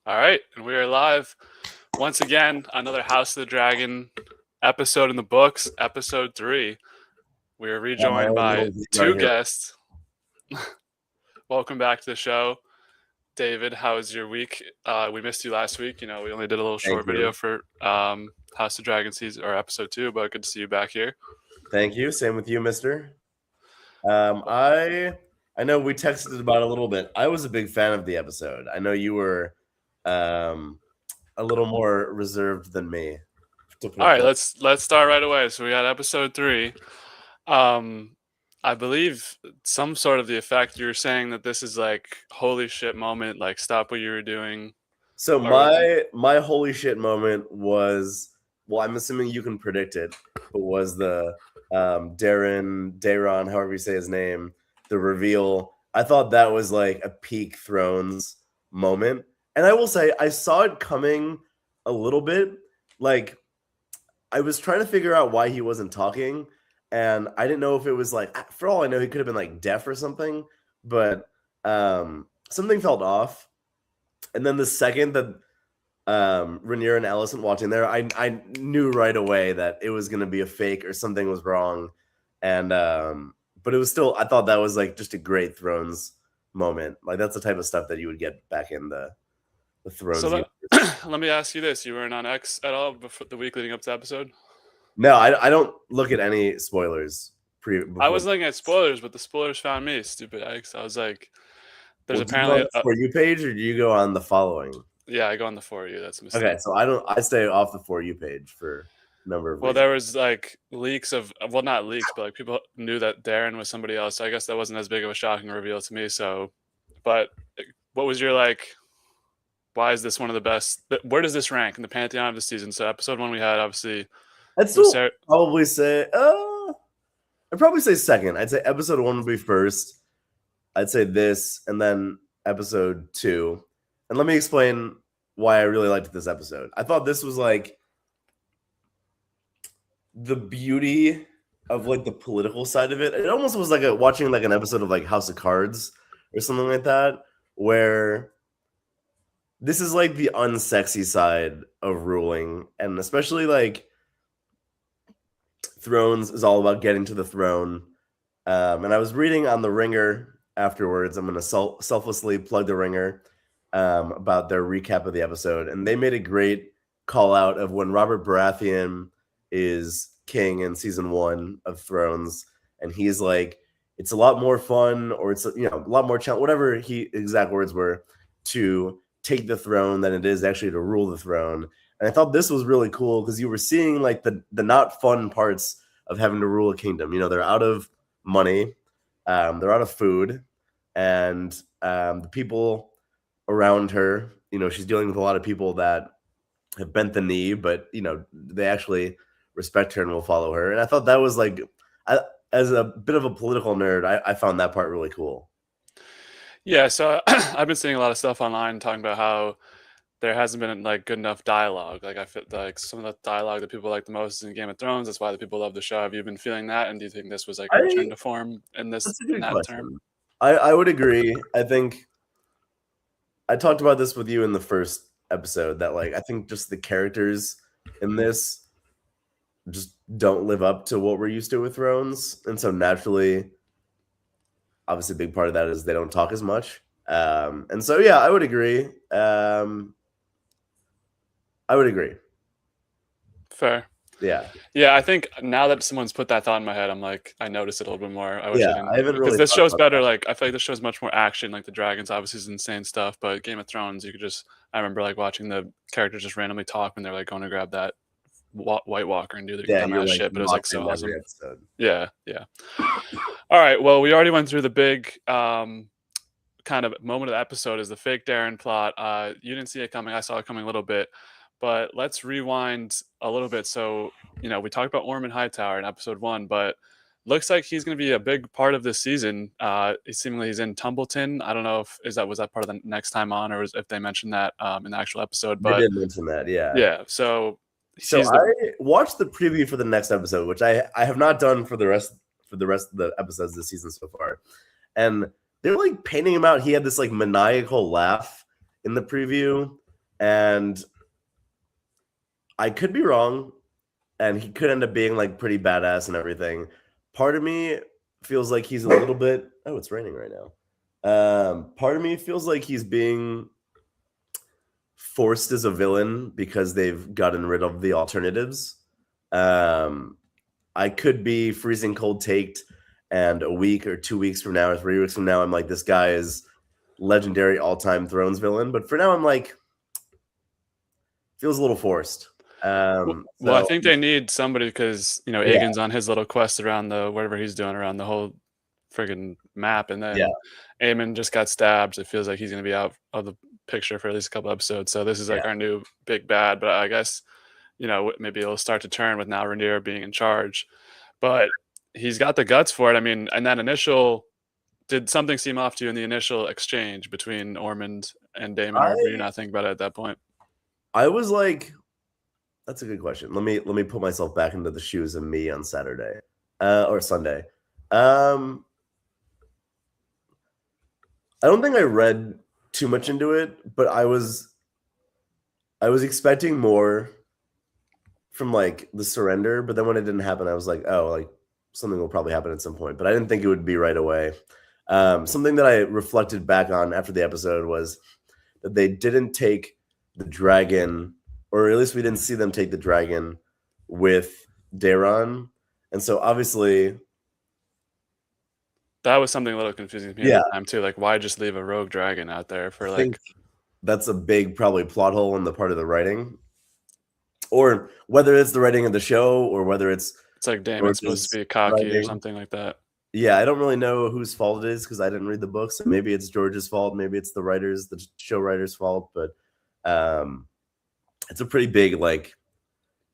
All right, and we are live once again. Another House of the Dragon episode in the books, episode 3. We are rejoined by two guests. Welcome back to the show, David. How was your week? We missed you last week. We only did a little short video for House of the Dragon season or episode 2, but good to see you back here. Thank you. Same with you, Mister. I know we texted about it a little bit. I was a big fan of the episode. I know you were a little more reserved than me. All right, let's start right away. So we got episode 3. I believe some sort of the effect you're saying that this is like holy shit moment, like stop what you were doing. So my holy shit moment was, well, I'm assuming you can predict it, but was the Daron, however you say his name, the reveal. I thought that was like a peak Thrones moment. And I will say I saw it coming a little bit. Like, I was trying to figure out why he wasn't talking, and I didn't know if it was like, for all I know, he could have been like deaf or something, but something felt off. And then the second that Rhaenyra and Alicent watching there, I knew right away that it was going to be a fake or something was wrong. And but it was still, I thought that was like just a great Thrones moment. Like, that's the type of stuff that you would get back in the Thrones. So let me ask you this: you weren't on X at all before the week leading up to the episode? No, I don't look at any spoilers. I was looking at spoilers, but the spoilers found me, stupid X. I was like, "There's apparently a For You page, or do you go on the following?" Yeah, I go on the For You. That's a mistake. Okay, so I stay off the For You page for a number of reasons. There was like leaks of, well, not leaks, but like people knew that Darren was somebody else. So I guess that wasn't as big of a shocking reveal to me. So, but what was your like? Why is this one of the best? Where does this rank in the pantheon of the season? So episode 1 we had, obviously. I'd still probably say, I'd probably say second. I'd say episode 1 would be first. I'd say this, and then episode 2. And let me explain why I really liked this episode. I thought this was like the beauty of like the political side of it. It almost was like watching like an episode of like House of Cards or something like that, where this is like the unsexy side of ruling, and especially like Thrones is all about getting to the throne. And I was reading on The Ringer afterwards. I'm going to selflessly plug The Ringer about their recap of the episode. And they made a great call out of when Robert Baratheon is king in season 1 of Thrones. And he's like, it's a lot more fun, or it's, a lot more challenge, whatever exact words were, to take the throne than it is actually to rule the throne. And I thought this was really cool because you were seeing like the not fun parts of having to rule a kingdom. They're out of money, they're out of food, and the people around her, she's dealing with a lot of people that have bent the knee, but they actually respect her and will follow her. And I thought that was like, as a bit of a political nerd, I found that part really cool. Yeah, so I've been seeing a lot of stuff online talking about how there hasn't been like good enough dialogue. Like, I feel like some of the dialogue that people like the most is in Game of Thrones. That's why the people love the show. Have you been feeling that? And do you think this was like a return to form in that term? I would agree. I think I talked about this with you in the first episode that like I think just the characters in this just don't live up to what we're used to with Thrones, and so naturally, obviously, a big part of that is they don't talk as much. And so, yeah, I would agree. I would agree. Fair. Yeah. Yeah, I think now that someone's put that thought in my head, I'm like, I noticed it a little bit more. I haven't really, because this show's better. Like, I feel like this show's much more action. Like, the dragons obviously is insane stuff, but Game of Thrones, you could just, I remember like watching the characters just randomly talk when they're like going to grab that White Walker and do their dumbass shit, but it was like so awesome. Yeah. All right, well, we already went through the big kind of moment of the episode is the fake Darren plot. You didn't see it coming. I saw it coming a little bit, but let's rewind a little bit. So, we talked about Ormond Hightower in episode 1, but looks like he's going to be a big part of this season. Seemingly he's in Tumbleton. I don't know if was that part of the next time on, or if they mentioned that in the actual episode. But they did mention that, yeah. Yeah, so I watched the preview for the next episode, which I have not done for the rest of the episodes this season so far. And they're like painting him out. He had this like maniacal laugh in the preview. And I could be wrong, and he could end up being like pretty badass and everything. Part of me feels like he's a little bit. Oh, it's raining right now. Part of me feels like he's being forced as a villain because they've gotten rid of the alternatives. I could be freezing cold taked, and a week or 2 weeks from now or 3 weeks from now, I'm like, this guy is legendary all-time Thrones villain. But for now, I'm like, feels a little forced. Well, I think they need somebody because Aegon's on his little quest around the whatever he's doing around the whole friggin' map, and then Aemon just got stabbed. It feels like he's going to be out of the picture for at least a couple episodes. So this is like our new big bad. But I guess maybe it'll start to turn with now Rhaenyra being in charge. But he's got the guts for it. I mean, and that did something seem off to you in the initial exchange between Ormond and Daemon, or were you not thinking about it at that point? I was like, that's a good question. Let me put myself back into the shoes of me on Saturday or Sunday. I don't think I read too much into it, but I was expecting more from like the surrender, but then when it didn't happen, I was like, oh, like something will probably happen at some point, but I didn't think it would be right away. Something that I reflected back on after the episode was that they didn't take the dragon, or at least we didn't see them take the dragon with Daeron. And so obviously that was something a little confusing to me at the time too. Like, why just leave a rogue dragon out there for like? That's a big probably plot hole in the part of the writing, or whether it's the writing of the show, or whether it's like Daemon's supposed to be cocky or something like that. Yeah, I don't really know whose fault it is because I didn't read the books. Maybe it's George's fault. Maybe it's the show writer's fault. But it's a pretty big like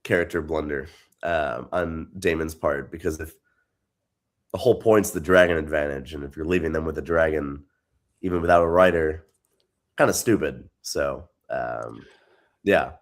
character blunder on Daemon's part, because if the whole point's the dragon advantage, and if you're leaving them with a dragon, even without a writer, kind of stupid. So yeah.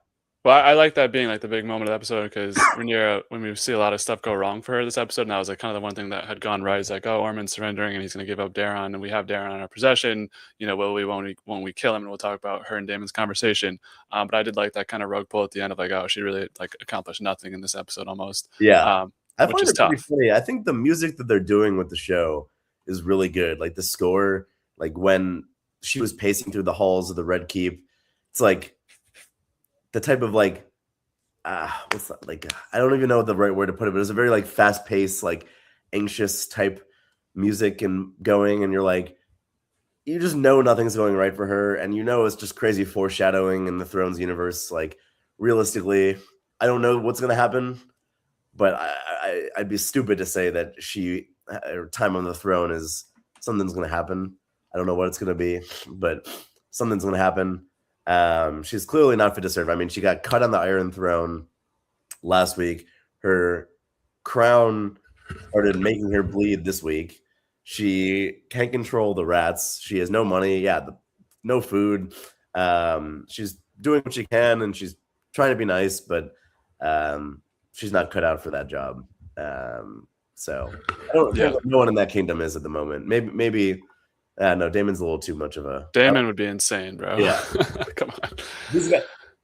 Well, I like that being like the big moment of the episode, because when we see a lot of stuff go wrong for her this episode, and that was like kind of the one thing that had gone right, is like, oh, Ormond's surrendering and he's going to give up Daeron, and we have Daeron in our possession. Won't we kill him? And we'll talk about her and Daemon's conversation. But I did like that kind of rogue pull at the end of like, oh, she really like accomplished nothing in this episode almost. Yeah, I find it pretty funny. I think the music that they're doing with the show is really good. Like the score, like when she was pacing through the halls of the Red Keep, it's like the type of like what's that, like I don't even know the right word to put it, but it's a very like fast paced, like anxious type music and going, and you're like, you just know nothing's going right for her, and it's just crazy foreshadowing in the Thrones universe. Like realistically, I don't know what's gonna happen, but I'd be stupid to say that her time on the throne is something's gonna happen. I don't know what it's gonna be, but something's gonna happen. She's clearly not fit to serve. I mean, she got cut on the Iron Throne last week. Her crown started making her bleed this week. She can't control the rats. She has no money. Yeah, no food. She's doing what she can, and she's trying to be nice, but she's not cut out for that job. So I don't think no one in that kingdom is at the moment. Maybe. No, Daemon's a little too much of a. Daemon would be insane, bro. Yeah, come on.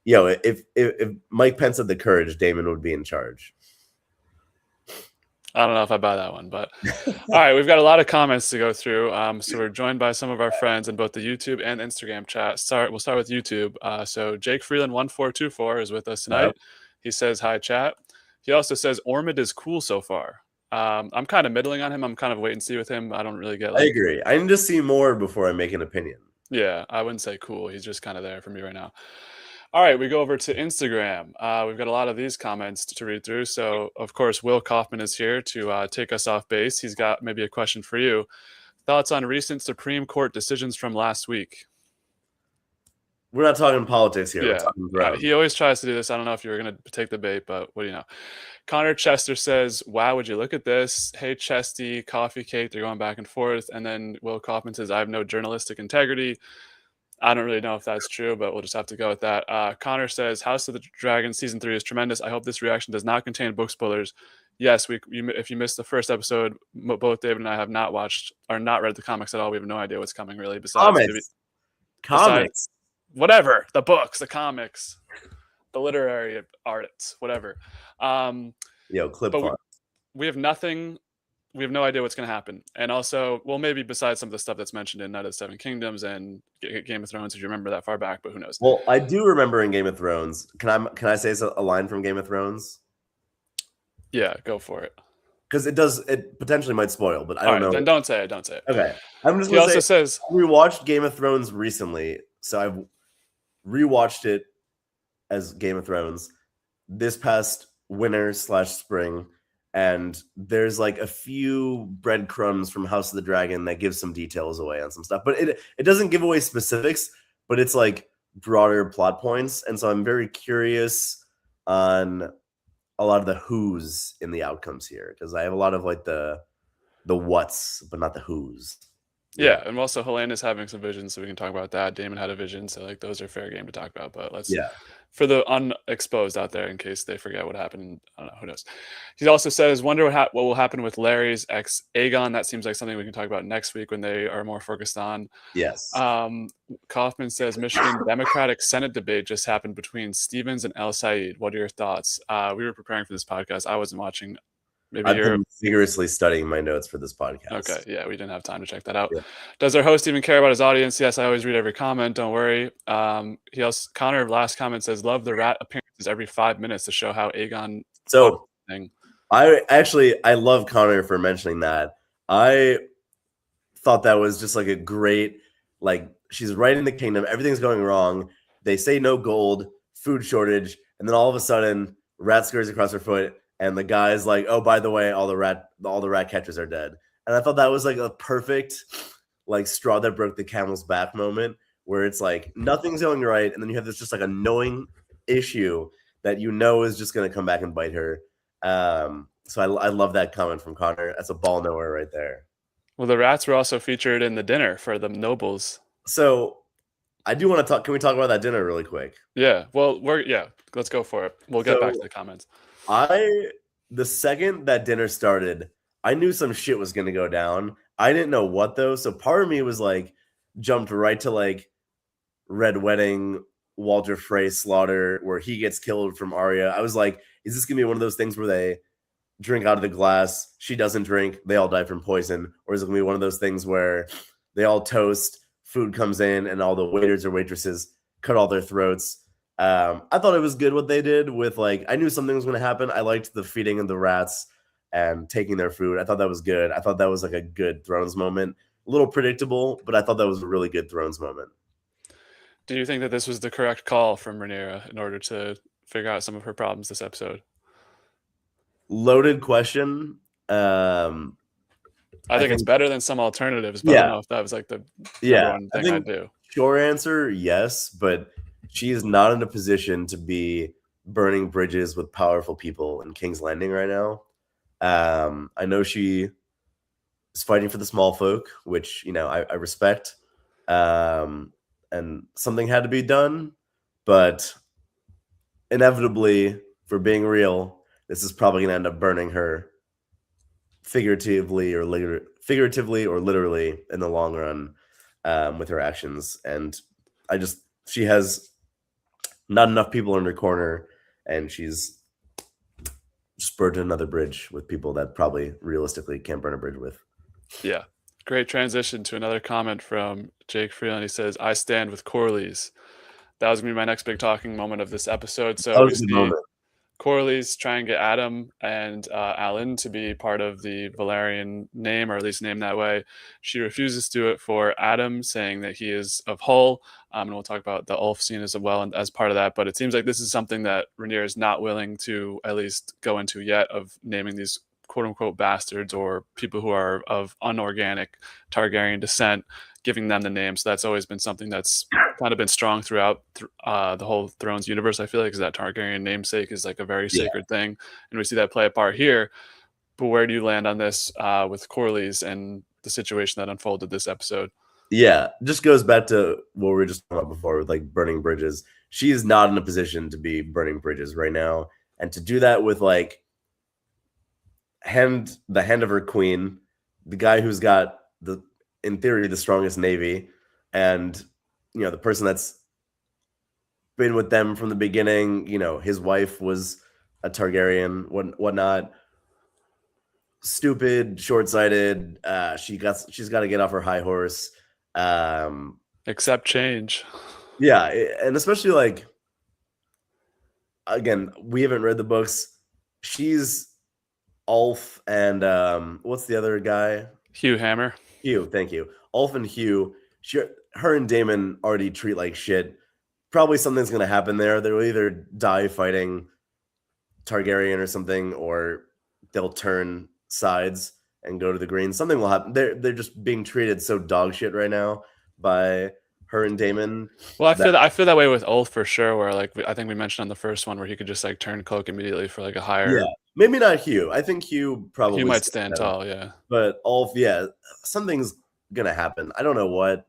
If Mike Pence had the courage, Daemon would be in charge. I don't know if I buy that one, but all right, we've got a lot of comments to go through. So we're joined by some of our friends in both the YouTube and Instagram chat. We'll start with YouTube. So Jake Freeland 1424 is with us tonight. He says, "Hi, chat." He also says Ormond is cool so far. I'm kind of middling on him. I'm kind of wait and see with him. I don't really get. I agree. I need to see more before I make an opinion. Yeah, I wouldn't say cool. He's just kind of there for me right now. All right, we go over to Instagram. We've got a lot of these comments to read through. So, of course, Will Kaufman is here to take us off base. He's got maybe a question for you. Thoughts on recent Supreme Court decisions from last week? We're not talking politics here. Yeah. We're talking ground. He always tries to do this. I don't know if you were going to take the bait, but what do you know? Connor Chester says, wow, would you look at this? Hey, Chesty, coffee cake. They're going back and forth. And then Will Kaufman says, I have no journalistic integrity. I don't really know if that's true, but we'll just have to go with that. Connor says, House of the Dragon Season 3 is tremendous. I hope this reaction does not contain book spoilers. Yes, if you missed the first episode, both David and I have not watched or not read the comics at all. We have no idea what's coming, really. Comics. whatever, the books, the comics, the literary arts, whatever. Clip But font. we have nothing. We have no idea what's going to happen. And also, well, maybe besides some of the stuff that's mentioned in Night of the Seven Kingdoms and Game of Thrones, if you remember that far back, but who knows? Well, I do remember in Game of Thrones. Can I say a line from Game of Thrones? Yeah, go for it. Because it potentially might spoil, but I don't know. Then don't say it. Don't say it. Okay. I'm just He going also to say, says, we watched Game of Thrones recently, so I've rewatched it as Game of Thrones this past winter/spring, and there's like a few breadcrumbs from House of the Dragon that give some details away on some stuff, but it doesn't give away specifics, but it's like broader plot points, and so I'm very curious on a lot of the who's in the outcomes here, because I have a lot of like the what's, but not the who's. Yeah, and also Helena's having some visions, so we can talk about that. Damon had a vision, so like those are fair game to talk about. But let's, for the unexposed out there, in case they forget what happened, I don't know, who knows. He also says, "Wonder what will happen with Larry's ex Aegon." That seems like something we can talk about next week when they are more focused on. Yes. Kaufman says, "Michigan Democratic Senate debate just happened between Stevens and El Said. What are your thoughts?" We were preparing for this podcast. I wasn't watching. Maybe I've been vigorously studying my notes for this podcast. Okay, yeah, we didn't have time to check that out. Yeah. Does our host even care about his audience? Yes, I always read every comment. Don't worry. He also, Connor, last comment says, "Love the rat appearances every 5 minutes to show how Aegon." So I love Connor for mentioning that. I thought that was just like a great, like, she's right in the kingdom. Everything's going wrong. They say no gold, food shortage, and then all of a sudden, rat scurries across her foot. And the guy's like, "Oh, by the way, all the rat catchers are dead." And I thought that was like a perfect, like, straw that broke the camel's back moment, where it's like nothing's going right, and then you have this just like annoying issue that is just going to come back and bite her. So I love that comment from Connor. That's a ball nowhere right there. Well, the rats were also featured in the dinner for the nobles. So I do want to talk. Can we talk about that dinner really quick? Yeah. Well, let's go for it. We'll get back to the comments. The second that dinner started, I knew some shit was going to go down. I didn't know what though. So part of me was like, jumped right to like Red Wedding, Walter Frey slaughter, where he gets killed from Arya. I was like, is this going to be one of those things where they drink out of the glass, she doesn't drink, they all die from poison? Or is it going to be one of those things where they all toast, food comes in, and all the waiters or waitresses cut all their throats? I thought it was good what they did with, like, I knew something was going to happen. I liked the feeding of the rats and taking their food. I thought that was good. I thought that was like a good Thrones moment. A little predictable, but I thought that was a really good Thrones moment. Do you think that this was the correct call from Rhaenyra in order to figure out some of her problems this episode? Loaded question. I think it's better than some alternatives, but I don't know if that was like the number one thing I'd do. Short answer, yes, but she is not in a position to be burning bridges with powerful people in King's Landing right now. I know she is fighting for the small folk, which, I respect. And something had to be done, but inevitably, for being real, this is probably going to end up burning her figuratively or literally in the long run, with her actions. And she has not enough people in her corner, and she's spurred another bridge with people that probably realistically can't burn a bridge with. Yeah. Great transition to another comment from Jake Freeland. He says, "I stand with Corlys." That was going to be my next big talking moment of this episode. So we see Corlys try and get Adam and Alan to be part of the Valyrian name, or at least named that way. She refuses to do it for Adam, saying that he is of Hull. And we'll talk about the Ulf scene as well and as part of that. But it seems like this is something that Rhaenyra is not willing to at least go into yet, of naming these quote-unquote bastards or people who are of unorganic Targaryen descent, giving them the name. So that's always been something that's kind of been strong throughout the whole Thrones universe, I feel like, is that Targaryen namesake is like a very sacred thing. And we see that play a part here. But where do you land on this with Corlys and the situation that unfolded this episode? Yeah, just goes back to what we were just talking about before with like burning bridges. She is not in a position to be burning bridges right now. And to do that with like the hand of her queen, the guy who's got in theory, the strongest navy, and the person that's been with them from the beginning. You know, his wife was a Targaryen, whatnot. Stupid, short-sighted. She's got to get off her high horse. Accept change. Yeah, and especially like, again, we haven't read the books. She's Ulf and what's the other guy? Hugh Hammer. Hugh, thank you. Ulf and Hugh. Her and Daemon already treat like shit. Probably something's gonna happen there. They'll either die fighting Targaryen or something, or they'll turn sides and go to the Green. Something will happen. They're just being treated so dog shit right now by her and Daemon. Well, I feel that way with Ulf for sure. Where like I think we mentioned on the first one where he could just like turn cloak immediately for like a higher. Yeah, maybe not Hugh. I think Hugh probably might stand tall. Yeah, but Ulf, yeah, something's gonna happen. I don't know what.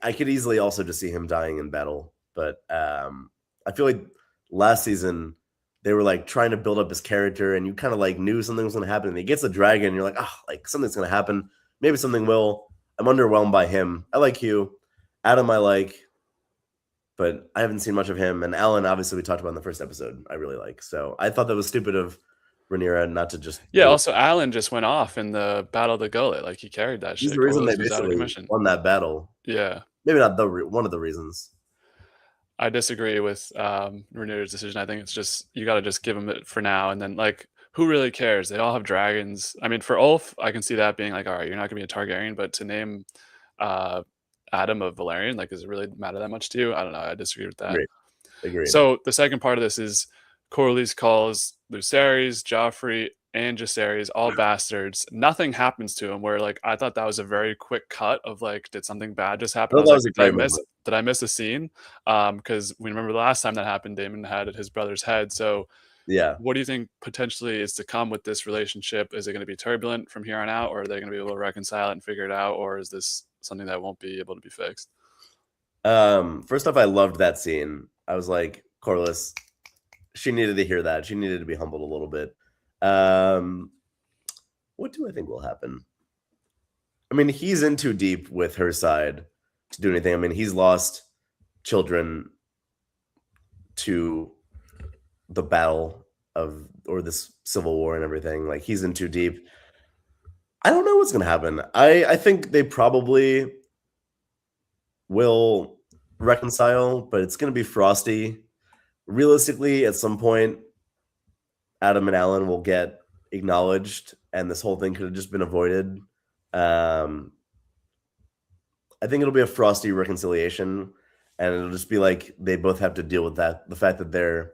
I could easily also just see him dying in battle, but I feel like last season they were like trying to build up his character, and you kind of like knew something was going to happen. And he gets a dragon, and you're like, oh, like something's going to happen. Maybe something will. I'm underwhelmed by him. I like Hugh. Adam, I like, but I haven't seen much of him. And Alan, obviously, we talked about in the first episode. I really like. So I thought that was stupid of Rhaenyra not to just. Yeah. Also, Alan just went off in the Battle of the Gullet. Like he carried that shit. He's the reason they basically won that battle. Yeah. Maybe not one of the reasons. I disagree with Rhaenyra's decision. I think it's just you got to just give him it for now, and then like who really cares? They all have dragons. I mean, for Ulf, I can see that being like, all right, you're not gonna be a Targaryen, but to name Adam a Valerian, like, does it really matter that much to you? I don't know. I disagree with that. Agreed. So the second part of this is Corlys calls Lucerys, Joffrey, and Jacaerys all bastards. Nothing happens to him. Where like I thought that was a very quick cut of like, did something bad just happen? Did I miss a scene? Because we remember the last time that happened, Daemon had his brother's head. So yeah, what do you think potentially is to come with this relationship? Is it going to be turbulent from here on out, or are they going to be able to reconcile it and figure it out, or is this something that won't be able to be fixed? First off, I loved that scene. I was like, Corlys, she needed to hear that. She needed to be humbled a little bit. What do I think will happen? I mean, he's in too deep with her side to do anything. I mean, he's lost children to the battle or this civil war and everything. Like, he's in too deep. I don't know what's going to happen. I think they probably will reconcile, but it's going to be frosty. Realistically, at some point, Adam and Alan will get acknowledged, and this whole thing could have just been avoided. I think it'll be a frosty reconciliation, and it'll just be like they both have to deal with that, the fact that they're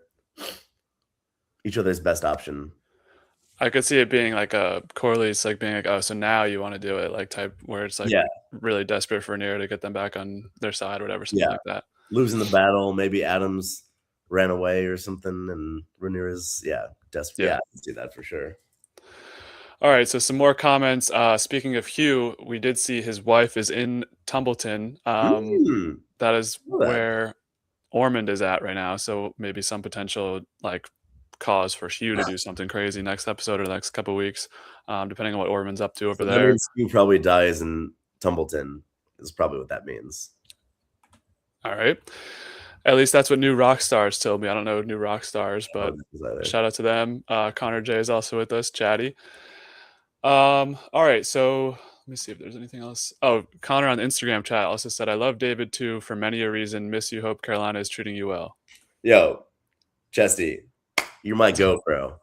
each other's best option. I could see it being like a Corlys, like being like, oh, so now you want to do it, like type where it's like really desperate for Rhaenyra to get them back on their side or whatever, something like that. Losing the battle, maybe Adam's ran away or something, and Rhaenyra's desperate. Yeah, I can see that for sure. All right, so some more comments. Speaking of Hugh, we did see his wife is in Tumbleton. That is where Ormond is at right now. So maybe some potential like cause for Hugh to do something crazy next episode or the next couple of weeks, depending on what Ormond's up to over there. That means Hugh probably dies in Tumbleton. Is probably what that means. All right. At least that's what New Rock Stars told me. I don't know New Rock Stars, but shout out to them. Connor J is also with us, chatty. All right, so let me see if there's anything else. Oh, Connor on the Instagram chat also said, I love David too for many a reason. Miss you. Hope Carolina is treating you well. Yo, Chesty, you're my GoPro.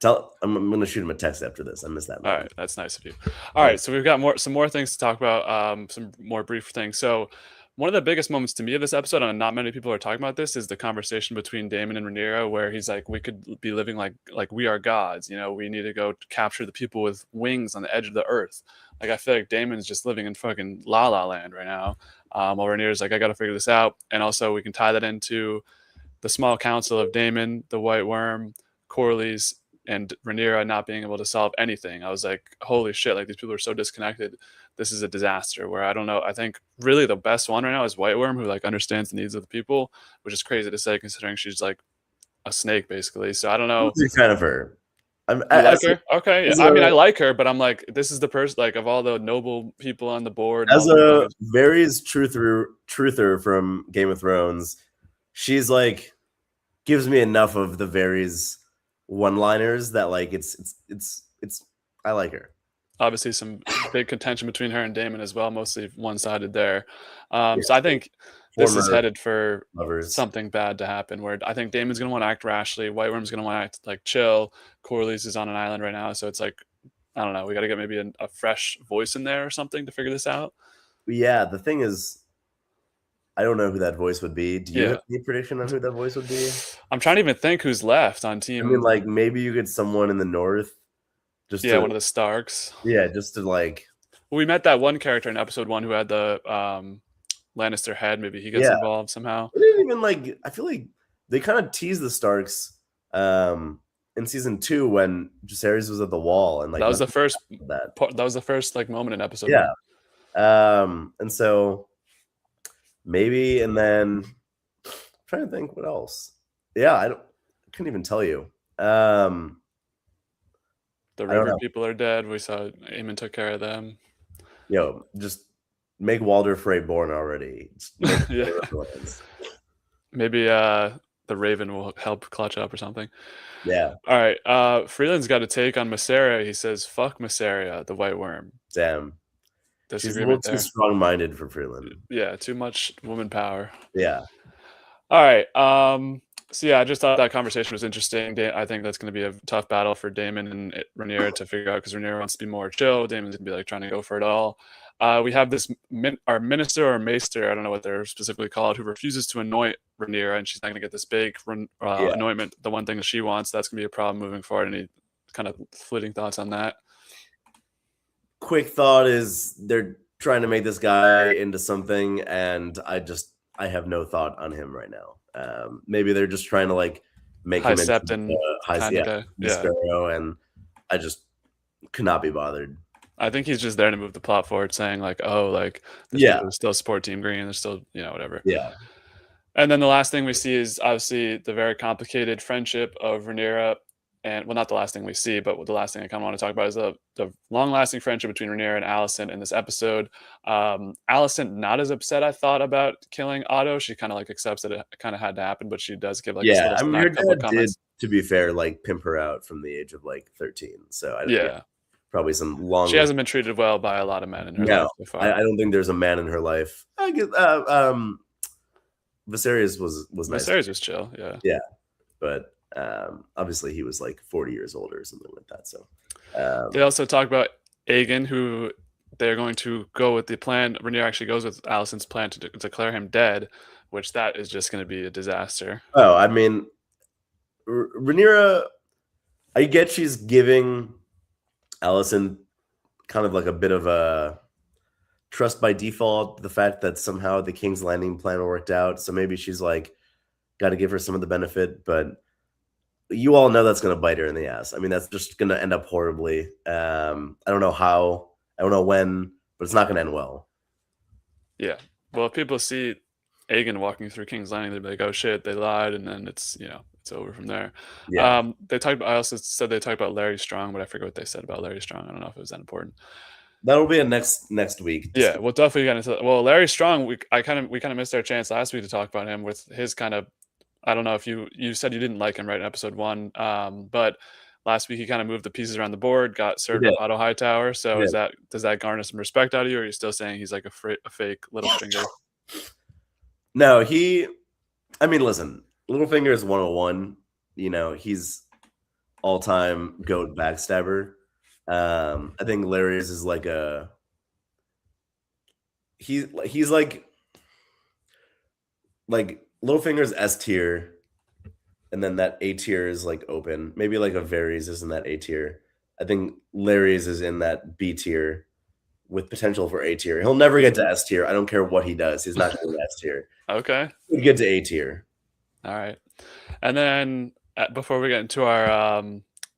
I'm going to shoot him a text after this. I missed that. All right, that's nice of you. All right, so we've got some more things to talk about, some more brief things. So one of the biggest moments to me of this episode, and not many people are talking about this, is the conversation between Daemon and Rhaenyra, where he's like, we could be living like we are gods. You know, we need to go capture the people with wings on the edge of the earth. Like, I feel like Daemon's just living in fucking La La Land right now. While Rhaenyra's like, I got to figure this out. And also we can tie that into the small council of Daemon, the White Worm, Corlys, and Rhaenyra not being able to solve anything. I was like, holy shit, like these people are so disconnected. This is a disaster. Where I don't know, I think really the best one right now is White Worm, who like understands the needs of the people, which is crazy to say considering she's like a snake basically. So I don't know. You're kind of her. I like her. Okay. Yeah. I mean, I like her, but I'm like, this is the person, like, of all the noble people on the board. As a Varys truther from Game of Thrones, she's like gives me enough of the Varys one-liners that like it's I like her. Obviously, some big contention between her and Damon as well, mostly one-sided there. Yeah, So I think this is former headed for lovers. something bad to happen. Where I think Damon's gonna want to act rashly, White Worm's gonna want to act like chill. Corlys is on an island right now, so it's like I don't know. We got to get maybe a fresh voice in there or something to figure this out. Yeah, the thing is, I don't know who that voice would be. Do you have Yeah, any prediction on who that voice would be? I'm trying to even think who's left on I mean, team. like maybe you get someone in the north, just Yeah, to one of the Starks. just to like Well, we met that one character in episode 1 who had the Lannister head. Maybe he gets yeah. involved somehow. They didn't even like. I feel like they kind of teased the Starks in season 2 when Jacaerys was at the wall and like That was the first that. That was the first like moment in episode Yeah. 1. And so maybe, and then I'm trying to think what else. Yeah, I couldn't even tell you. The river people are dead. We saw Aemon took care of them. Yo, just make Walder Frey born already. Yeah. Maybe the Raven will help clutch up or something. Yeah. All right. Freeland's got a take on Mysaria. He says, "Fuck Mysaria, the White Worm." Damn. She's a little too strong-minded for Freeland. Yeah, too much woman power. Yeah. All right. So yeah, I just thought that conversation was interesting. I think that's going to be a tough battle for Daemon and Rhaenyra to figure out because Rhaenyra wants to be more chill. Daemon's going to be like trying to go for it all. We have this our minister or maester, I don't know what they're specifically called, who refuses to anoint Rhaenyra, and she's not going to get this big anointment, the one thing that she wants. That's going to be a problem moving forward. Any kind of fleeting thoughts on that? Quick thought is they're trying to make this guy into something, and I have no thought on him right now. Maybe they're just trying to like make high him septon Sparrow, and I just could not be bothered. I think he's just there to move the plot forward, saying like, oh, like there's still support Team Green, there's still whatever. Yeah. And then the last thing we see is obviously the very complicated friendship of Rhaenyra. And well, not the last thing we see, but the last thing I kind of want to talk about is the long-lasting friendship between Rhaenyra and Alicent in this episode. Alicent not as upset, I thought, about killing Otto. She kind of like accepts that it kind of had to happen, but she does give like I mean, her dad did, to be fair, like pimp her out from the age of like 13. So probably some long. She hasn't been treated well by a lot of men in her life so far. I don't think there's a man in her life. I guess Viserys was nice. Viserys was chill, yeah, but. Obviously he was like 40 years older or something like that. So they also talk about Aegon, who they're going to go with the plan. Rhaenyra actually goes with Alicent's plan to declare him dead, which that is just going to be a disaster. Oh, I mean, Rhaenyra, I get she's giving Alicent kind of like a bit of a trust by default, the fact that somehow the King's Landing plan worked out. So maybe she's like got to give her some of the benefit, but you all know that's going to bite her in the ass. I mean, that's just going to end up horribly. I don't know how, I don't know when, but it's not going to end well. Yeah. Well, if people see Aegon walking through King's Landing, they'd be like, oh shit, they lied. And then it's, it's over from there. Yeah. I also said they talked about Larry Strong, but I forget what they said about Larry Strong. I don't know if it was that important. That'll be a next week. Yeah, we'll definitely get into. Well, Larry Strong, we kind of missed our chance last week to talk about him with his kind of. I don't know if you said you didn't like him right in episode 1, but last week he kind of moved the pieces around the board, got served up Otto Hightower. So does that garner some respect out of you, or are you still saying he's like a fake Littlefinger? No, I mean, listen, Littlefinger is 101. He's all-time GOAT backstabber. I think Larry's is like he's like Littlefinger's S tier, and then that A tier is like open. Maybe like a Varys is in that A tier. I think Larry's is in that B tier with potential for A tier. He'll never get to S tier. I don't care what he does. He's not going to S tier. Okay. He'll get to A tier. All right. And then before we get into our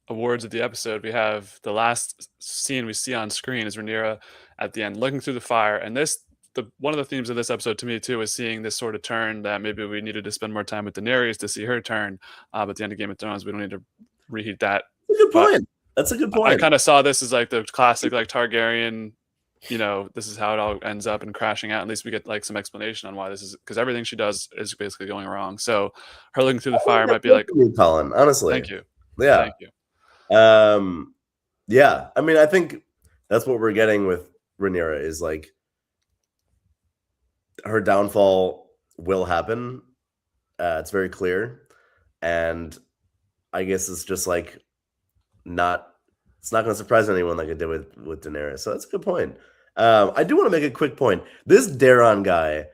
awards of the episode, we have the last scene we see on screen is Rhaenyra at the end looking through the fire. And one of the themes of this episode to me too is seeing this sort of turn that maybe we needed to spend more time with Daenerys to see her turn. But at the end of Game of Thrones, we don't need to reheat that. That's a good point. That's a good point. I kind of saw this as like the classic like Targaryen you know, this is how it all ends up and crashing out. At least we get like some explanation on why this is, because everything she does is basically going wrong. So her looking through the I think fire that's might be good like, for you, Colin, honestly. thank you. Yeah. Thank you. Yeah. I mean, I think that's what we're getting with Rhaenyra is like her downfall will happen. It's very clear. And I guess it's just like it's not going to surprise anyone like it did with Daenerys. So that's a good point. I do want to make a quick point. This Daron guy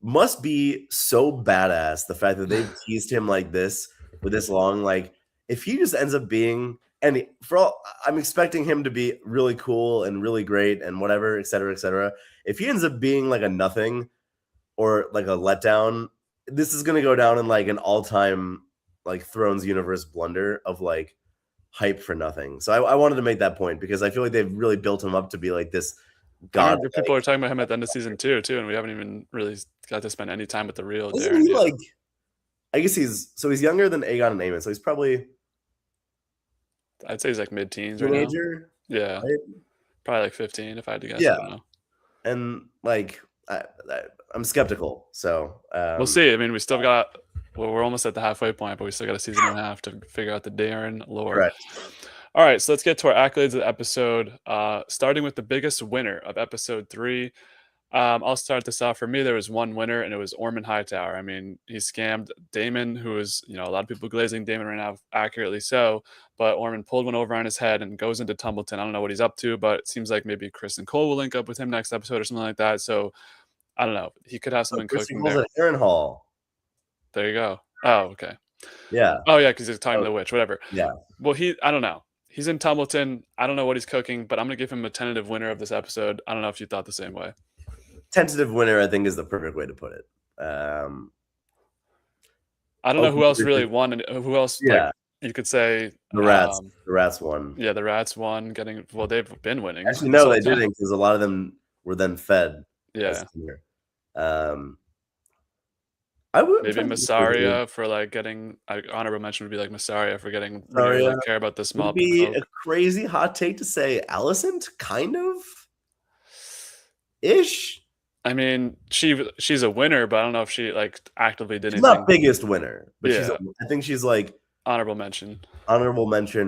must be so badass. The fact that they've teased him like this for this long, like if he just ends up being, and for all, I'm expecting him to be really cool and really great and whatever, et cetera, et cetera. If he ends up being like a nothing or like a letdown, this is going to go down in like an all-time like Thrones universe blunder of like hype for nothing. So I wanted to make that point because I feel like they've really built him up to be like this god. I remember people are talking about him at the end of season 2 too, and we haven't even really got to spend any time with the real Isn't Darren he yet. like, I guess he's younger than Aegon and Aemon, so he's probably, I'd say he's like mid-teens right now. Yeah, right? probably like 15 if I had to guess. Yeah, I don't know. And like I'm skeptical. So we'll see. I mean, we still got. Well, we're almost at the halfway point, but we still got a season and a half to figure out the Darren lore. Correct. All right, so let's get to our accolades of the episode. Starting with the biggest winner of episode 3. I'll start this off. For me, there was one winner, and it was Ormond Hightower. I mean, he scammed Daemon, who is, you know, a lot of people glazing Daemon right now, accurately so. But Ormond pulled one over on his head and goes into Tumbleton. I don't know what he's up to, but it seems like maybe Kristen Cole will link up with him next episode or something like that. So I don't know. He could have something cooking there. Aaron Hall. There you go. Oh, okay. Yeah. Oh, yeah, because he's talking to the witch, whatever. Yeah. Well, I don't know. He's in Tumbleton. I don't know what he's cooking, but I'm going to give him a tentative winner of this episode. I don't know if you thought the same way. Tentative winner, I think, is the perfect way to put it. I don't know who else really won, and who else, like, you could say the Rats. The Rats won. Yeah, the Rats won. Well, they've been winning. Actually, no, they didn't, because a lot of them were then fed. Yeah. I would maybe Massaria for like getting. Honorable mention would be like Massaria for getting really like care about the small. Would be a crazy hot take to say Alicent, kind of ish. I mean, she's a winner, but I don't know if she like actively did anything. Not biggest winner, but yeah. I think she's like honorable mention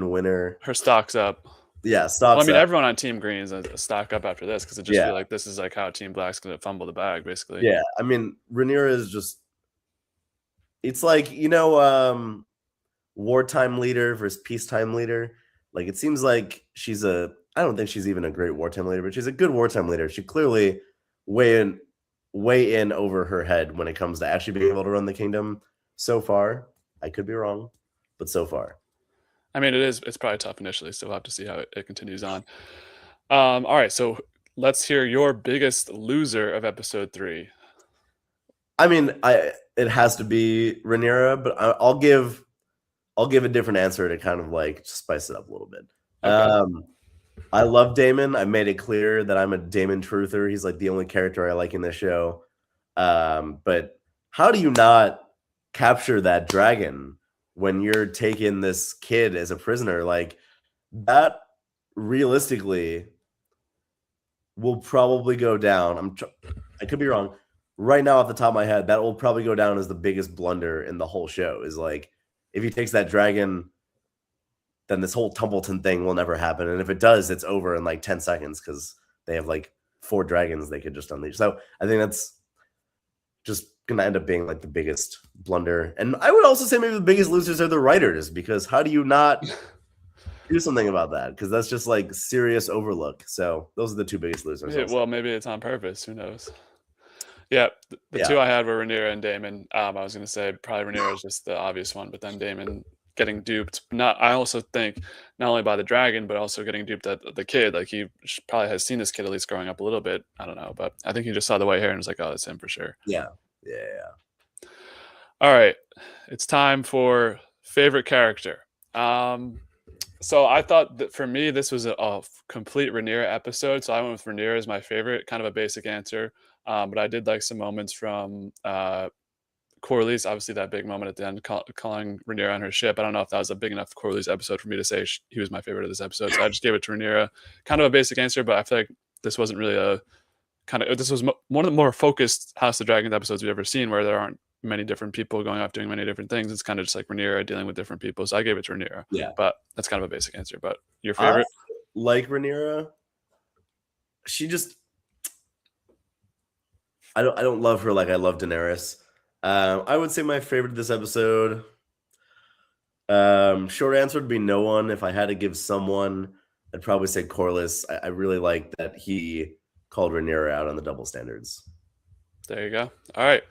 winner. Her stock's up. Yeah, stocks. Well, I mean, everyone on Team Green is a stock up after this because it just feel like this is like how Team Black's gonna fumble the bag, basically. Yeah, I mean, Rhaenyra is just. It's like, you know, wartime leader versus peacetime leader. Like, it seems like I don't think she's even a great wartime leader, but she's a good wartime leader. She clearly way in over her head when it comes to actually being able to run the kingdom so far. I could be wrong, but so far. I mean, it's probably tough initially, so we'll have to see how it continues on. All right, so let's hear your biggest loser of episode 3. I mean, it has to be Rhaenyra, but I'll give a different answer to kind of like spice it up a little bit. Okay. I love Daemon. I made it clear that I'm a Daemon truther. He's like the only character I like in this show. But how do you not capture that dragon when you're taking this kid as a prisoner? Like, that realistically will probably go down. I could be wrong. Right now, off the top of my head, that will probably go down as the biggest blunder in the whole show. Is like, if he takes that dragon, then this whole Tumbleton thing will never happen. And if it does, it's over in like 10 seconds because they have like 4 dragons they could just unleash. So I think that's just going to end up being like the biggest blunder. And I would also say maybe the biggest losers are the writers, because how do you not do something about that? Because that's just like serious overlook. So those are the 2 biggest losers. Yeah, well, maybe it's on purpose. Who knows? Yeah, the 2 I had were Rhaenyra and Daemon. I was going to say probably Rhaenyra is just the obvious one, but then Daemon getting duped. I also think not only by the dragon, but also getting duped at the kid. Like, he probably has seen this kid at least growing up a little bit. I don't know, but I think he just saw the white hair and was like, "Oh, that's him for sure." Yeah. All right, it's time for favorite character. So I thought that for me, this was a complete Rhaenyra episode. So I went with Rhaenyra as my favorite. Kind of a basic answer. But I did like some moments from Corlys. Obviously, that big moment at the end, calling Rhaenyra on her ship. I don't know if that was a big enough Corlys episode for me to say he was my favorite of this episode. So I just gave it to Rhaenyra. Kind of a basic answer, but I feel like this wasn't really a this was one of the more focused House of Dragons episodes we've ever seen, where there aren't many different people going off doing many different things. It's kind of just like Rhaenyra dealing with different people. So I gave it to Rhaenyra. Yeah, but that's kind of a basic answer. But your favorite? I like Rhaenyra. She just, I don't love her like I love Daenerys. I would say my favorite of this episode. Short answer would be no one. If I had to give someone, I'd probably say Corlys. I really like that he called Rhaenyra out on the double standards. There you go. All right.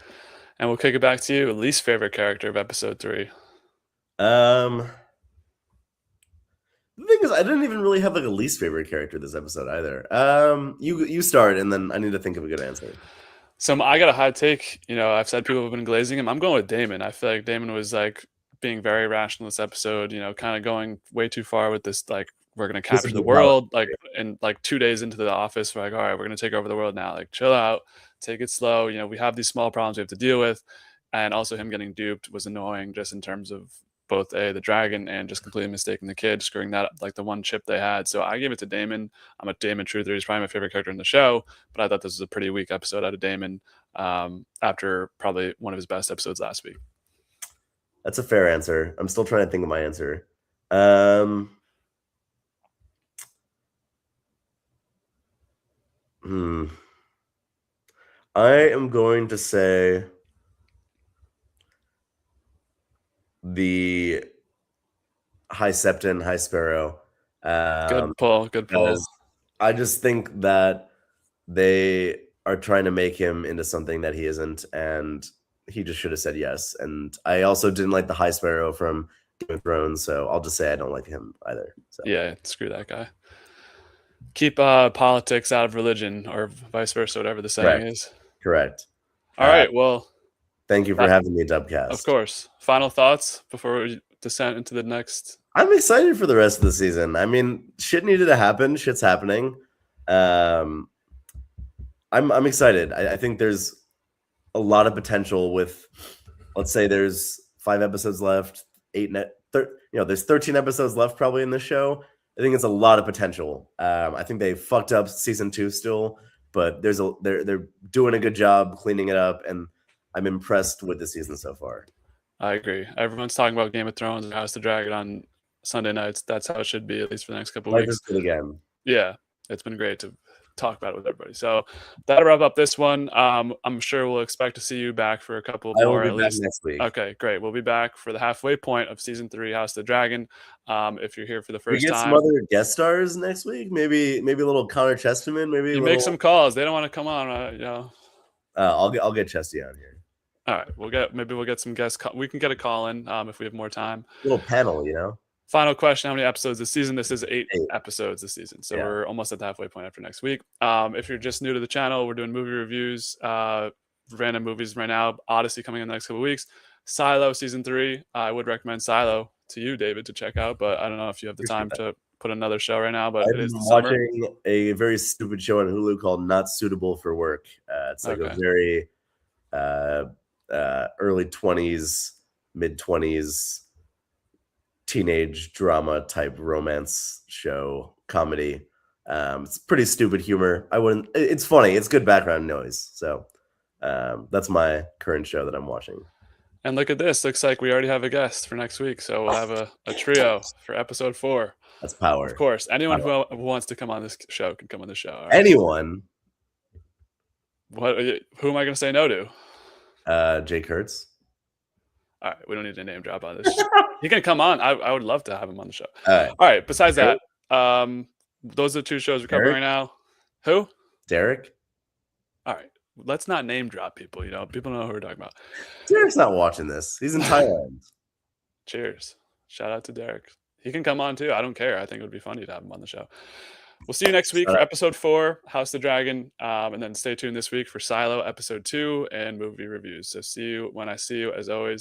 And we'll kick it back to you. Least favorite character of episode 3. The thing is, I didn't even really have like a least favorite character this episode either. You start, and then I need to think of a good answer. So I got a hot take. I've said people have been glazing him. I'm going with Daemon. I feel like Daemon was like being very rational this episode. Kind of going way too far with this. Like, we're gonna capture the world. Like, and like 2 days into the office, we're like, all right, we're gonna take over the world now. Like, chill out, take it slow. We have these small problems we have to deal with, and also him getting duped was annoying, just in terms of both the dragon and just completely mistaking the kid, screwing that up, like the one chip they had. So I gave it to Daemon. I'm a Daemon truther. He's probably my favorite character in the show, but I thought this was a pretty weak episode out of Daemon, after probably one of his best episodes last week. That's a fair answer. I'm still trying to think of my answer. I am going to say the High Septon, High Sparrow. Good pull. I just think that they are trying to make him into something that he isn't, and he just should have said yes. And I also didn't like the High Sparrow from Game of Thrones, so I'll just say I don't like him either. So. Yeah, screw that guy. Keep politics out of religion, or vice versa, whatever the saying is. Correct. All right, well. Thank you for having me, Dubcast. Of course. Final thoughts before we descend into the next? I'm excited for the rest of the season. I mean, shit needed to happen. Shit's happening. I'm excited. I think there's a lot of potential with, let's say there's 5 episodes left, there's 13 episodes left probably in this show. I think it's a lot of potential. I think they fucked up season 2 still, but they're doing a good job cleaning it up, and I'm impressed with the season so far. I agree. Everyone's talking about Game of Thrones and House of the Dragon on Sunday nights. That's how it should be, at least for the next couple of weeks. Life is good again. Yeah, it's been great to talk about it with everybody. So that'll wrap up this one. I'm sure we'll expect to see you back for a couple more at least next week. Okay, great. We'll be back for the halfway point of season 3, House of the Dragon. If you're here for the first time, we get some other guest stars next week. Maybe a little Connor Chesterman. Maybe you make some calls. They don't want to come on. I'll get Chesty on here. All right, we'll get some guests. We can get a call in if we have more time. A little panel, Final question: how many episodes this season? This is 8 episodes this season, so we're almost at the halfway point after next week. If you're just new to the channel, we're doing movie reviews, random movies right now. Odyssey coming in the next couple of weeks. Silo season 3. I would recommend Silo to you, David, to check out, but I don't know if you have the time to put another show right now. But it is watching a very stupid show on Hulu called Not Suitable for Work. It's like a very early 20s, mid 20s teenage drama type romance show comedy. It's pretty stupid humor. It's funny. It's good background noise. So that's my current show that I'm watching. And look at this. Looks like we already have a guest for next week. So we'll have a trio for episode 4. That's power. Of course. Anyone who wants to come on this show can come on the show. Right? Anyone. Who am I going to say no to? Jake Kurtz. All right, we don't need a name drop on this. He can come on. I would love to have him on the show. All right. Besides that, those are the 2 shows we're covering right now. Who? Derek. All right. Let's not name drop people. People know who we're talking about. Derek's not watching this. He's in Thailand. Cheers. Shout out to Derek. He can come on too. I don't care. I think it would be funny to have him on the show. We'll see you next week for episode 4, House of the Dragon. And then stay tuned this week for Silo episode 2 and movie reviews. So see you when I see you, as always.